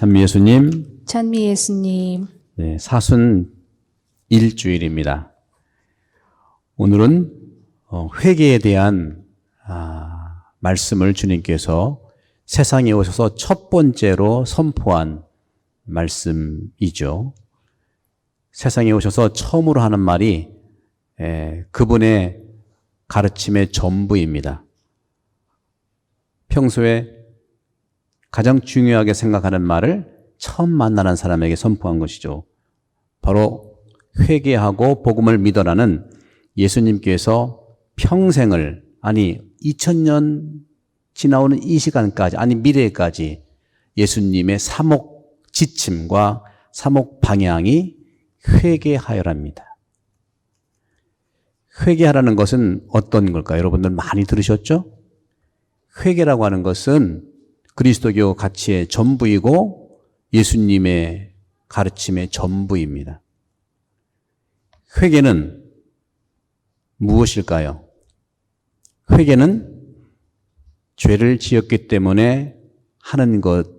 찬미 예수님, 찬미 예수님, 네, 사순 일주일입니다. 오늘은 회개에 대한 말씀을 주님께서 세상에 오셔서 첫 번째로 선포한 말씀이죠. 세상에 오셔서 처음으로 하는 말이 그분의 가르침의 전부입니다. 평소에 가장 중요하게 생각하는 말을 처음 만나는 사람에게 선포한 것이죠. 바로 회개하고 복음을 믿어라는 예수님께서 평생을, 아니 2000년 지나오는 이 시간까지, 아니 미래까지 예수님의 사목 지침과 사목 방향이 회개하여랍니다. 회개하라는 것은 어떤 걸까요? 여러분들 많이 들으셨죠? 회개라고 하는 것은 그리스도교 가치의 전부이고 예수님의 가르침의 전부입니다. 회개는 무엇일까요? 회개는 죄를 지었기 때문에 하는 것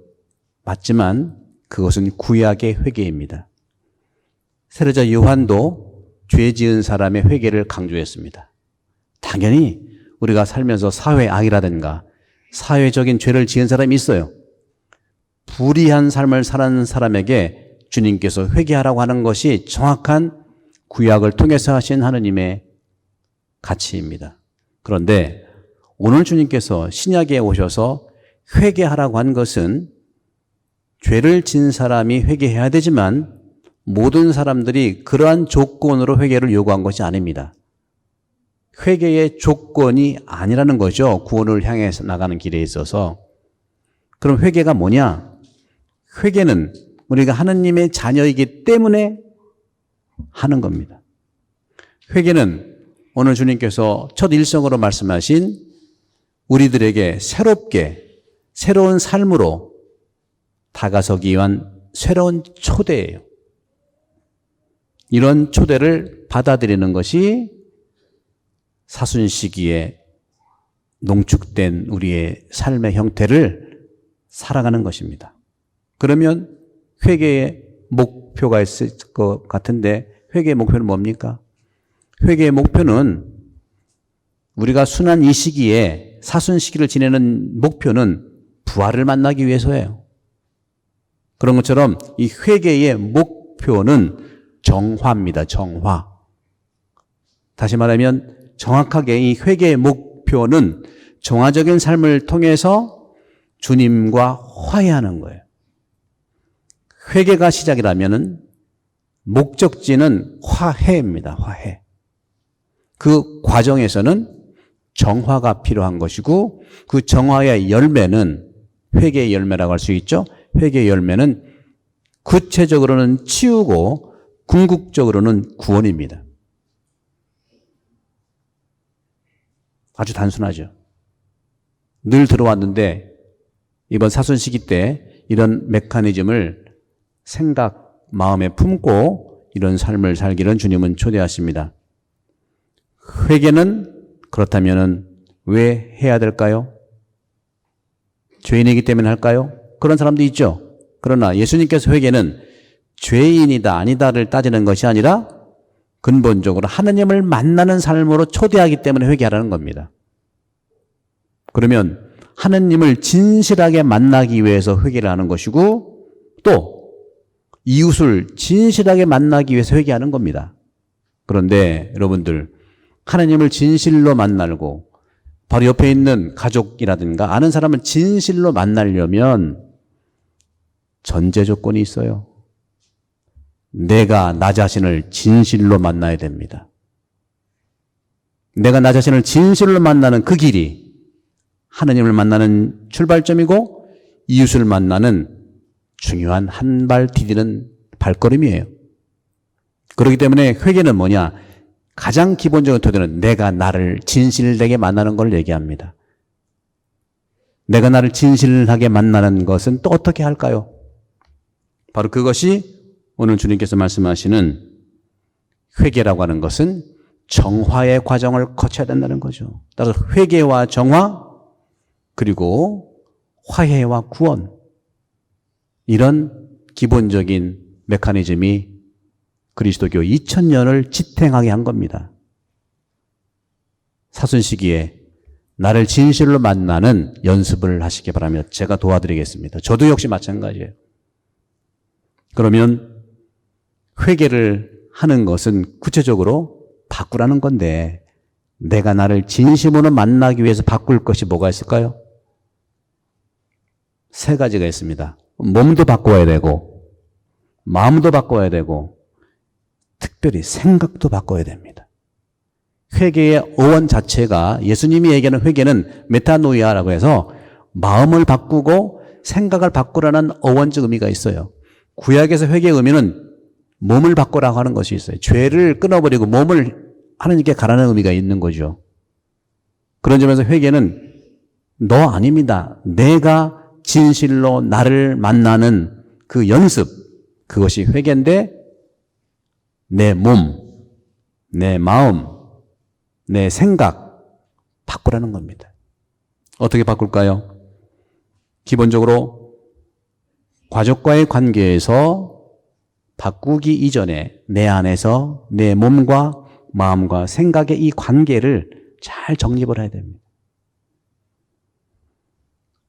맞지만 그것은 구약의 회개입니다. 세례자 요한도 죄 지은 사람의 회개를 강조했습니다. 당연히 우리가 살면서 사회악이라든가 사회적인 죄를 지은 사람이 있어요. 불의한 삶을 사는 사람에게 주님께서 회개하라고 하는 것이 정확한 구약을 통해서 하신 하느님의 가치입니다. 그런데 오늘 주님께서 신약에 오셔서 회개하라고 한 것은 죄를 진 사람이 회개해야 되지만 모든 사람들이 그러한 조건으로 회개를 요구한 것이 아닙니다. 회개의 조건이 아니라는 거죠. 구원을 향해 나가는 길에 있어서. 그럼 회개가 뭐냐? 회개는 우리가 하느님의 자녀이기 때문에 하는 겁니다. 회개는 오늘 주님께서 첫 일성으로 말씀하신 우리들에게 새롭게 새로운 삶으로 다가서기 위한 새로운 초대예요. 이런 초대를 받아들이는 것이 사순 시기에 농축된 우리의 삶의 형태를 살아가는 것입니다. 그러면 회개의 목표가 있을 것 같은데 회개의 목표는 뭡니까? 회개의 목표는 우리가 순환 이 시기에 사순 시기를 지내는 목표는 부활을 만나기 위해서예요. 그런 것처럼 이 회개의 목표는 정화입니다. 정화. 다시 말하면 정확하게 이 회개의 목표는 정화적인 삶을 통해서 주님과 화해하는 거예요. 회개가 시작이라면은 목적지는 화해입니다. 화해. 그 과정에서는 정화가 필요한 것이고 그 정화의 열매는 회개의 열매라고 할 수 있죠. 회개의 열매는 구체적으로는 치유고 궁극적으로는 구원입니다. 아주 단순하죠. 늘 들어왔는데 이번 사순 시기 때 이런 메커니즘을 생각, 마음에 품고 이런 삶을 살기를 주님은 초대하십니다. 회개는 그렇다면 왜 해야 될까요? 죄인이기 때문에 할까요? 그런 사람도 있죠. 그러나 예수님께서 회개는 죄인이다 아니다를 따지는 것이 아니라 근본적으로 하느님을 만나는 삶으로 초대하기 때문에 회개하라는 겁니다. 그러면 하느님을 진실하게 만나기 위해서 회개를 하는 것이고 또 이웃을 진실하게 만나기 위해서 회개하는 겁니다. 그런데 여러분들 하느님을 진실로 만나고 바로 옆에 있는 가족이라든가 아는 사람을 진실로 만나려면 전제 조건이 있어요. 내가 나 자신을 진실로 만나야 됩니다. 내가 나 자신을 진실로 만나는 그 길이 하느님을 만나는 출발점이고 이웃을 만나는 중요한 한 발 디디는 발걸음이에요. 그렇기 때문에 회개는 뭐냐? 가장 기본적인 토대는 내가 나를 진실되게 만나는 걸 얘기합니다. 내가 나를 진실하게 만나는 것은 또 어떻게 할까요? 바로 그것이 오늘 주님께서 말씀하시는 회개라고 하는 것은 정화의 과정을 거쳐야 된다는 거죠. 따라서 회개와 정화 그리고 화해와 구원 이런 기본적인 메커니즘이 그리스도교 2000년을 지탱하게 한 겁니다. 사순 시기에 나를 진실로 만나는 연습을 하시기 바라며 제가 도와드리겠습니다. 저도 역시 마찬가지예요. 그러면 회개를 하는 것은 구체적으로 바꾸라는 건데 내가 나를 진심으로 만나기 위해서 바꿀 것이 뭐가 있을까요? 세 가지가 있습니다. 몸도 바꿔야 되고 마음도 바꿔야 되고 특별히 생각도 바꿔야 됩니다. 회개의 어원 자체가 예수님이 얘기하는 회개는 메타노이아라고 해서 마음을 바꾸고 생각을 바꾸라는 어원적 의미가 있어요. 구약에서 회개의 의미는 몸을 바꾸라고 하는 것이 있어요. 죄를 끊어버리고 몸을 하나님께 가라는 의미가 있는 거죠. 그런 점에서 회개는 너 아닙니다. 내가 진실로 나를 만나는 그 연습, 그것이 회개인데 내 몸, 내 마음, 내 생각 바꾸라는 겁니다. 어떻게 바꿀까요? 기본적으로 가족과의 관계에서 바꾸기 이전에 내 안에서 내 몸과 마음과 생각의 이 관계를 잘 정립을 해야 됩니다.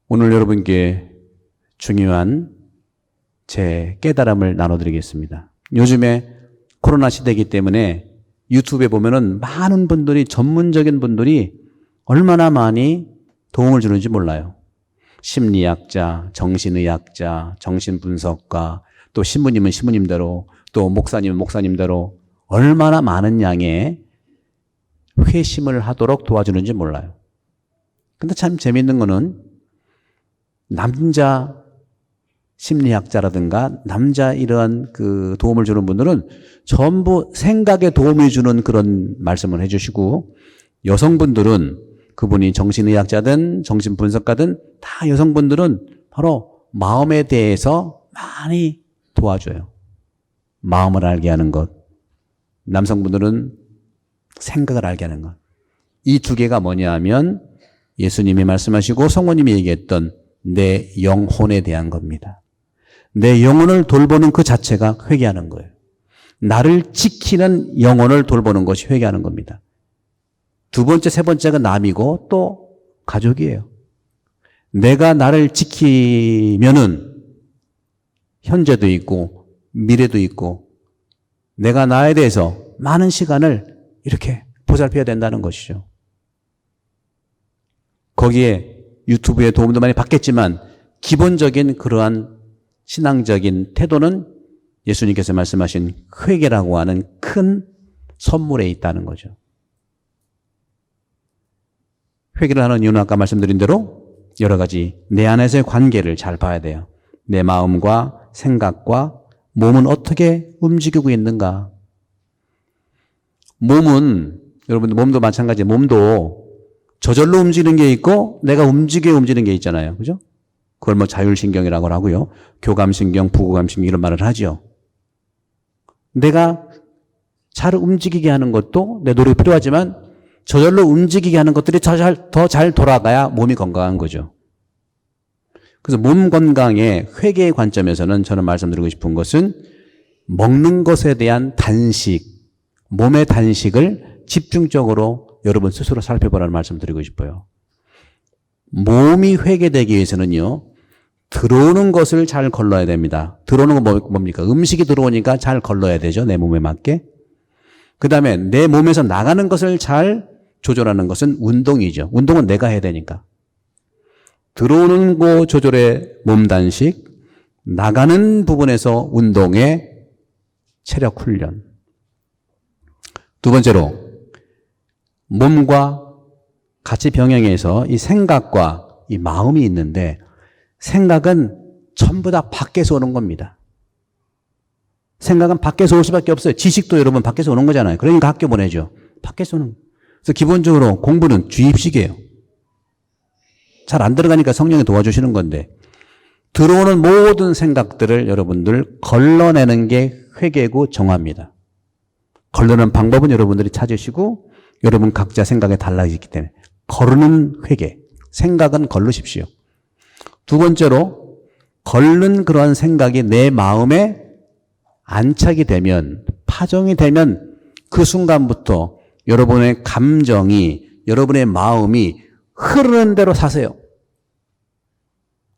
오늘 여러분께 중요한 제 깨달음을 나눠드리겠습니다. 요즘에 코로나 시대이기 때문에 유튜브에 보면은 많은 분들이, 전문적인 분들이 얼마나 많이 도움을 주는지 몰라요. 심리학자, 정신의학자, 정신분석가, 또 신부님은 신부님대로, 또 목사님은 목사님대로 얼마나 많은 양의 회심을 하도록 도와주는지 몰라요. 근데 참 재미있는 거는 남자 심리학자라든가 남자 이러한 그 도움을 주는 분들은 전부 생각에 도움을 주는 그런 말씀을 해주시고, 여성분들은 그분이 정신의학자든 정신분석가든 다 여성분들은 바로 마음에 대해서 많이 도와줘요. 마음을 알게 하는 것. 남성분들은 생각을 알게 하는 것. 이 두 개가 뭐냐 하면 예수님이 말씀하시고 성모님이 얘기했던 내 영혼에 대한 겁니다. 내 영혼을 돌보는 그 자체가 회개하는 거예요. 나를 지키는 영혼을 돌보는 것이 회개하는 겁니다. 두 번째, 세 번째가 남이고 또 가족이에요. 내가 나를 지키면은 현재도 있고 미래도 있고 내가 나에 대해서 많은 시간을 이렇게 보살펴야 된다는 것이죠. 거기에 유튜브에 도움도 많이 받겠지만 기본적인 그러한 신앙적인 태도는 예수님께서 말씀하신 회개라고 하는 큰 선물에 있다는 거죠. 회개를 하는 이유는 아까 말씀드린 대로 여러 가지 내 안에서의 관계를 잘 봐야 돼요. 내 마음과 생각과 몸은 어떻게 움직이고 있는가. 몸은, 여러분들 몸도 마찬가지예요. 몸도 저절로 움직이는 게 있고 내가 움직이는 게 있잖아요. 그죠? 그걸 뭐 자율신경이라고 하고요. 교감신경, 부교감신경 이런 말을 하죠. 내가 잘 움직이게 하는 것도 내 노력이 필요하지만 저절로 움직이게 하는 것들이 더 잘 돌아가야 몸이 건강한 거죠. 그래서 몸 건강의 회개의 관점에서는 저는 말씀드리고 싶은 것은 먹는 것에 대한 단식, 몸의 단식을 집중적으로 여러분 스스로 살펴보라는 말씀드리고 싶어요. 몸이 회개되기 위해서는요, 들어오는 것을 잘 걸러야 됩니다. 들어오는 건 뭡니까? 음식이 들어오니까 잘 걸러야 되죠. 내 몸에 맞게. 그 다음에 내 몸에서 나가는 것을 잘 조절하는 것은 운동이죠. 운동은 내가 해야 되니까. 들어오는 거 조절의 몸 단식, 나가는 부분에서 운동의 체력 훈련. 두 번째로 몸과 같이 병행해서 이 생각과 이 마음이 있는데 생각은 전부 다 밖에서 오는 겁니다. 생각은 밖에서 올 수밖에 없어요. 지식도 여러분 밖에서 오는 거잖아요. 그러니까 학교 보내죠. 밖에서 오는. 그래서 기본적으로 공부는 주입식이에요. 잘 안 들어가니까 성령이 도와주시는 건데 들어오는 모든 생각들을 여러분들 걸러내는 게 회개고 정화입니다. 걸러내는 방법은 여러분들이 찾으시고 여러분 각자 생각이 달라지기 때문에 거르는 회개, 생각은 걸르십시오. 두 번째로 겉는 그러한 생각이 내 마음에 안착이 되면, 파종이 되면 그 순간부터 여러분의 감정이, 여러분의 마음이 흐르는 대로 사세요.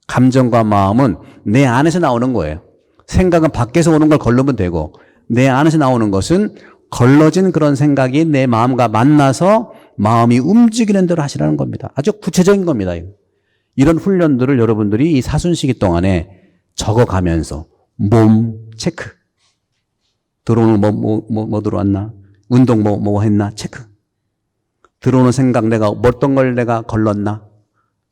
감정과 마음은 내 안에서 나오는 거예요. 생각은 밖에서 오는 걸 걸르면 되고, 내 안에서 나오는 것은 걸러진 그런 생각이 내 마음과 만나서 마음이 움직이는 대로 하시라는 겁니다. 아주 구체적인 겁니다. 이런 훈련들을 여러분들이 이 사순시기 동안에 적어가면서 몸 체크. 들어오는 뭐 들어왔나? 운동 뭐 했나? 체크. 들어오는 생각 어떤 걸 내가 걸렀나?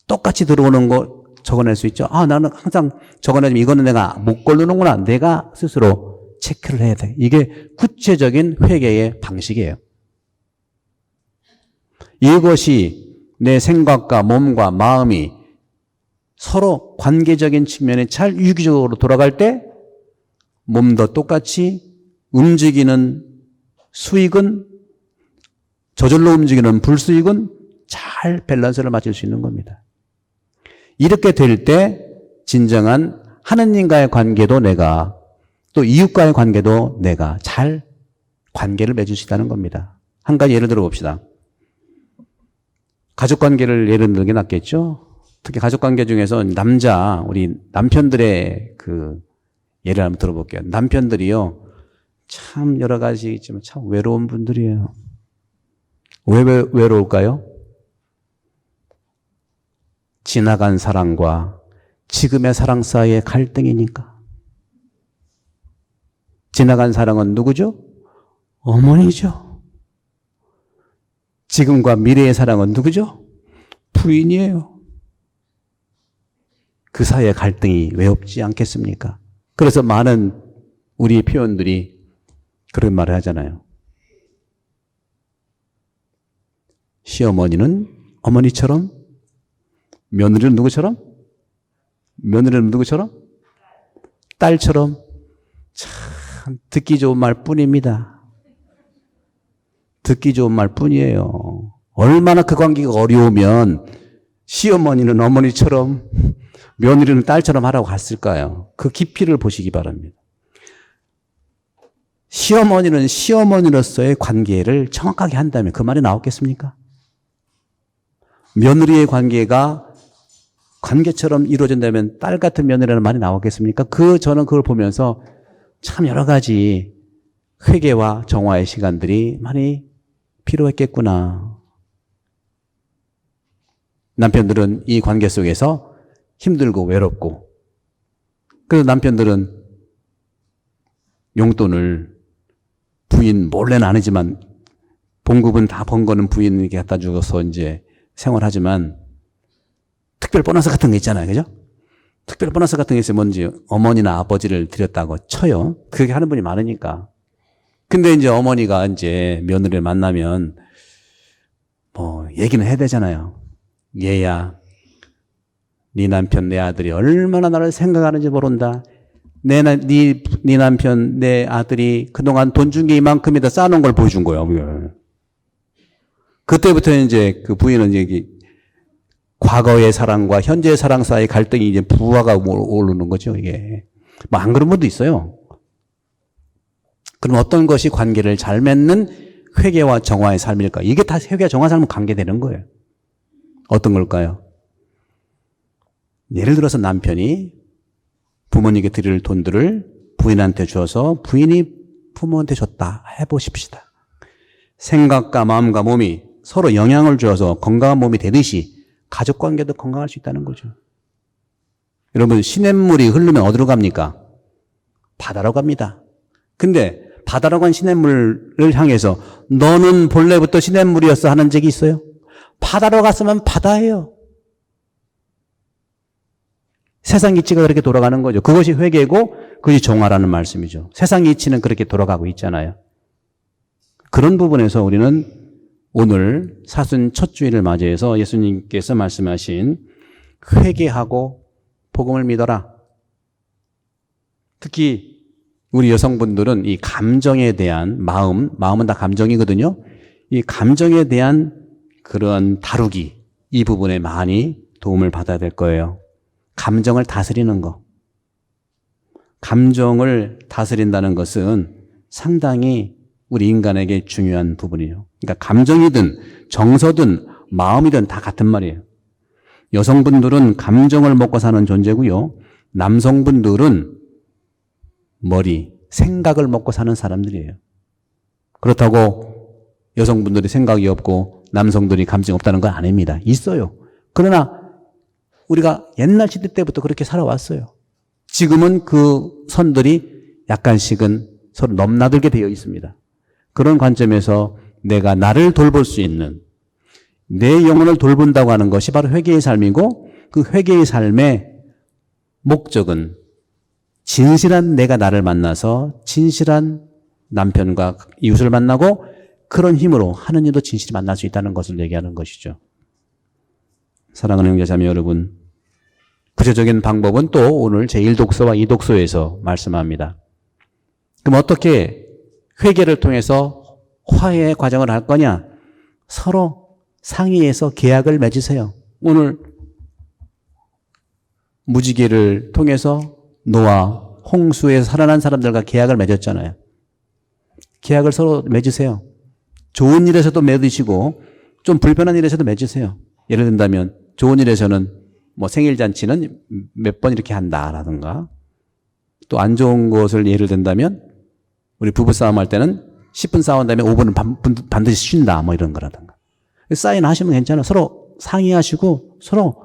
똑같이 들어오는 거 적어낼 수 있죠. 나는 항상 적어내지만 이거는 내가 못 걸르는구나. 내가 스스로 체크를 해야 돼. 이게 구체적인 회개의 방식이에요. 이것이 내 생각과 몸과 마음이 서로 관계적인 측면에 잘 유기적으로 돌아갈 때 몸도 똑같이 움직이는 수익은, 저절로 움직이는 불수익은 잘 밸런스를 맞출 수 있는 겁니다. 이렇게 될 때 진정한 하느님과의 관계도 내가, 또 이웃과의 관계도 내가 잘 관계를 맺을 수 있다는 겁니다. 한 가지 예를 들어 봅시다. 가족관계를 예를 들는 게 낫겠죠? 특히 가족관계 중에서 우리 남편들의 그 예를 한번 들어볼게요. 남편들이요, 참 여러 가지 있지만 참 외로운 분들이에요. 왜 외로울까요? 지나간 사랑과 지금의 사랑 사이의 갈등이니까. 지나간 사랑은 누구죠? 어머니죠. 지금과 미래의 사랑은 누구죠? 부인이에요. 그 사이의 갈등이 외롭지 않겠습니까? 그래서 많은 우리 표현들이 그런 말을 하잖아요. 시어머니는 어머니처럼, 며느리는 누구처럼? 며느리는 누구처럼? 딸처럼. 참 듣기 좋은 말 뿐입니다. 듣기 좋은 말 뿐이에요. 얼마나 그 관계가 어려우면 시어머니는 어머니처럼, 며느리는 딸처럼 하라고 갔을까요? 그 깊이를 보시기 바랍니다. 시어머니는 시어머니로서의 관계를 정확하게 한다면 그 말이 나왔겠습니까? 며느리의 관계가 관계처럼 이루어진다면 딸 같은 며느리라는 말이 나왔겠습니까? 저는 그걸 보면서 참 여러 가지 회개와 정화의 시간들이 많이 필요했겠구나. 남편들은 이 관계 속에서 힘들고 외롭고, 그래서 남편들은 용돈을 부인 몰래는 아니지만 봉급은 다 번 거는 부인에게 갖다 주어서 이제 생활하지만, 특별 보너스 같은 게 있잖아요. 그죠? 특별 보너스 같은 게 있으면 뭔지 어머니나 아버지를 드렸다고 쳐요. 그렇게 하는 분이 많으니까. 근데 이제 어머니가 이제 며느리를 만나면 얘기는 해야 되잖아요. 얘야, 네 남편, 내 아들이 얼마나 나를 생각하는지 모른다. 네 남편, 내 아들이 그동안 돈 준 게 이만큼이다 쌓아놓은 걸 보여준 거예요. 그때부터 이제 그 부인은 얘기, 과거의 사랑과 현재의 사랑 사이의 갈등이 이제 부하가 오르는 거죠, 이게. 안 그런 분도 있어요. 그럼 어떤 것이 관계를 잘 맺는 회개와 정화의 삶일까? 이게 다 회개와 정화 삶은 관계되는 거예요. 어떤 걸까요? 예를 들어서 남편이 부모님께 드릴 돈들을 부인한테 줘서 부인이 부모한테 줬다 해보십시다. 생각과 마음과 몸이 서로 영향을 주어서 건강한 몸이 되듯이 가족관계도 건강할 수 있다는 거죠. 여러분, 시냇물이 흐르면 어디로 갑니까? 바다로 갑니다. 근데 바다로 간 시냇물을 향해서 너는 본래부터 시냇물이었어 하는 적이 있어요? 바다로 갔으면 바다예요. 세상 이치가 그렇게 돌아가는 거죠. 그것이 회개고 그것이 정화라는 말씀이죠. 세상 이치는 그렇게 돌아가고 있잖아요. 그런 부분에서 우리는 오늘 사순 첫 주일을 맞이해서 예수님께서 말씀하신 회개하고 복음을 믿어라. 특히 우리 여성분들은 이 감정에 대한 마음은 다 감정이거든요. 이 감정에 대한 그런 다루기, 이 부분에 많이 도움을 받아야 될 거예요. 감정을 다스리는 거. 감정을 다스린다는 것은 상당히 우리 인간에게 중요한 부분이에요. 그러니까 감정이든 정서든 마음이든 다 같은 말이에요. 여성분들은 감정을 먹고 사는 존재고요. 남성분들은 머리, 생각을 먹고 사는 사람들이에요. 그렇다고 여성분들이 생각이 없고 남성들이 감정이 없다는 건 아닙니다. 있어요. 그러나 우리가 옛날 시대 때부터 그렇게 살아왔어요. 지금은 그 선들이 약간씩은 서로 넘나들게 되어 있습니다. 그런 관점에서 내가 나를 돌볼 수 있는, 내 영혼을 돌본다고 하는 것이 바로 회개의 삶이고, 그 회개의 삶의 목적은 진실한 내가 나를 만나서 진실한 남편과 이웃을 만나고 그런 힘으로 하느님도 진실히 만날 수 있다는 것을 얘기하는 것이죠. 사랑하는 형제자매 여러분, 구체적인 방법은 또 오늘 제1독서와 2독서에서 말씀합니다. 그럼 어떻게 회개를 통해서 화해의 과정을 할 거냐? 서로 상의해서 계약을 맺으세요. 오늘 무지개를 통해서 노아, 홍수에서 살아난 사람들과 계약을 맺었잖아요. 계약을 서로 맺으세요. 좋은 일에서도 맺으시고 좀 불편한 일에서도 맺으세요. 예를 든다면 좋은 일에서는 뭐 생일잔치는 몇 번 이렇게 한다라든가, 또 안 좋은 것을 예를 든다면 우리 부부싸움 할 때는 10분 싸운 다음에 5분은 반드시 쉰다 뭐 이런 거라든가. 사인하시면 괜찮아요. 서로 상의하시고 서로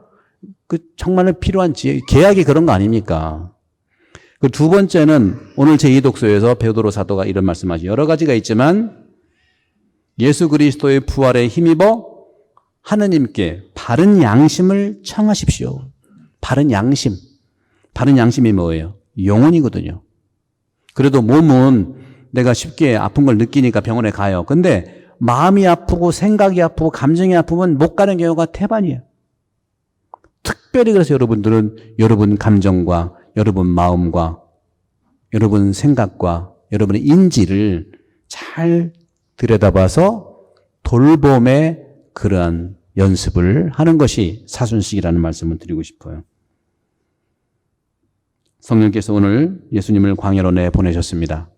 그 정말로 필요한 계약이 그런 거 아닙니까? 그 두 번째는 오늘 제2독서에서 베드로 사도가 이런 말씀하죠. 여러 가지가 있지만 예수 그리스도의 부활에 힘입어 하느님께 바른 양심을 청하십시오. 바른 양심. 바른 양심이 뭐예요? 영혼이거든요. 그래도 몸은 내가 쉽게 아픈 걸 느끼니까 병원에 가요. 근데 마음이 아프고 생각이 아프고 감정이 아프면 못 가는 경우가 태반이에요. 특별히 그래서 여러분들은 여러분 감정과 여러분 마음과 여러분 생각과 여러분의 인지를 잘 들여다봐서 돌봄의 그러한 연습을 하는 것이 사순식이라는 말씀을 드리고 싶어요. 성령께서 오늘 예수님을 광야로 내보내셨습니다.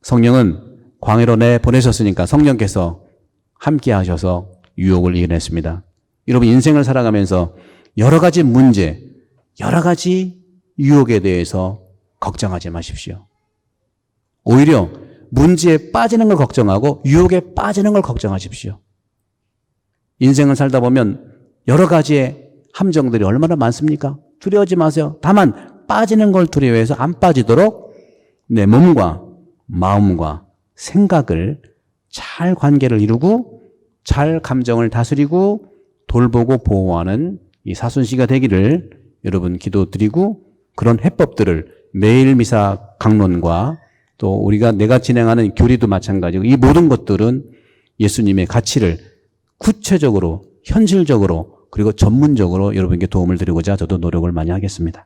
성령은 광야로 내보내셨으니까 성령께서 함께 하셔서 유혹을 이겨냈습니다. 여러분 인생을 살아가면서 여러 가지 문제, 여러 가지 유혹에 대해서 걱정하지 마십시오. 오히려 문제에 빠지는 걸 걱정하고 유혹에 빠지는 걸 걱정하십시오. 인생을 살다 보면 여러 가지의 함정들이 얼마나 많습니까? 두려워하지 마세요. 다만 빠지는 걸 두려워해서 안 빠지도록 내 몸과 마음과 생각을 잘 관계를 이루고 잘 감정을 다스리고 돌보고 보호하는 이 사순시가 되기를 여러분 기도드리고, 그런 해법들을 매일 미사 강론과 또 우리가 내가 진행하는 교리도 마찬가지고 이 모든 것들은 예수님의 가치를 구체적으로 현실적으로 그리고 전문적으로 여러분께 도움을 드리고자 저도 노력을 많이 하겠습니다.